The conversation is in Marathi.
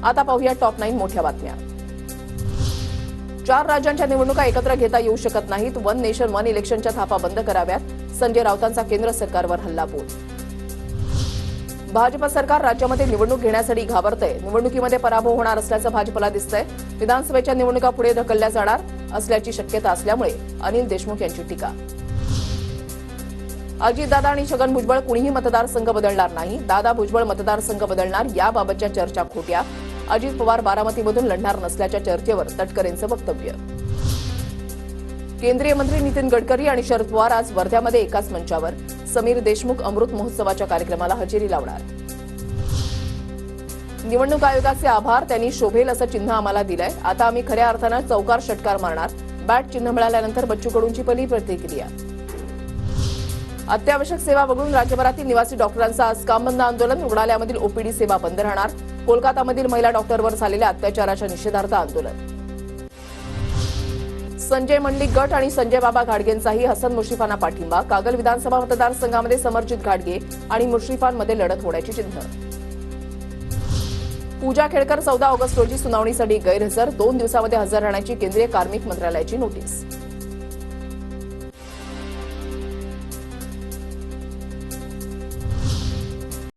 आता पाहूया टॉप 9 मोठ्या बातम्या। 4 राज्यांच्या निवडणुका एकत्र घेता येऊ शकत नाहीत। वन नेशन वन इलेक्शनच्या थापा बंद कराव्यात। संजय राऊतांचा केंद्र सरकारवर हल्लाबोल। भाजप सरकार राज्यामध्ये निवडणूक घेण्यासाठी घाबरतंय। निवडणुकीमध्ये पराभव होणार असल्याचं भाजपला दिसतंय। विधानसभेच्या निवडणुका पुढे ढकलल्या जाणार असल्याची शक्यता असल्यामुळे अनिल देशमुख यांची टीका। अजितदादा आणि छगन भुजबळ कुणीही मतदारसंघ बदलणार नाही। दादा भुजबळ मतदारसंघ बदलणार याबाबतच्या चर्चा खोट्या। अजित पवार बारामतीमधून लढणार नसल्याच्या चर्चेवर तटकरेंचं वक्तव्य। केंद्रीय मंत्री नितीन गडकरी आणि शरद पवार आज वर्ध्यामध्ये एकाच मंचावर। समीर देशमुख अमृत महोत्सवाच्या कार्यक्रमाला हजेरी लावणार। निवडणूक आयोगाचे आभार। त्यांनी शोभेल असं चिन्ह आम्हाला दिलंय। आता आम्ही खऱ्या अर्थानं चौकार षटकार मारणार। बॅट चिन्ह मिळाल्यानंतर बच्चू कडूंची पहिली प्रतिक्रिया। अत्यावश्यक सेवा वगळून राज्यभरातील निवासी डॉक्टरांचं आज काम बंद आंदोलन। रुग्णालयामधील ओपीडी सेवा बंद राहणार। कोलकातामधील महिला डॉक्टरवर झालेल्या अत्याचाराच्या निषेधार्थ आंदोलन। संजय मंडलिक गट आणि संजय बाबा घाडगेंचाही हसन मुश्रीफांना पाठिंबा। कागल विधानसभा मतदारसंघामध्ये समर्जित घाडगे आणि मुश्रीफांमध्ये लढत होण्याची चिन्ह। पूजा खेडकर 14 ऑगस्ट रोजी सुनावणीसाठी गैरहजर। 2 दिवसामध्ये हजर राहण्याची केंद्रीय कार्मिक मंत्रालयाची नोटीस।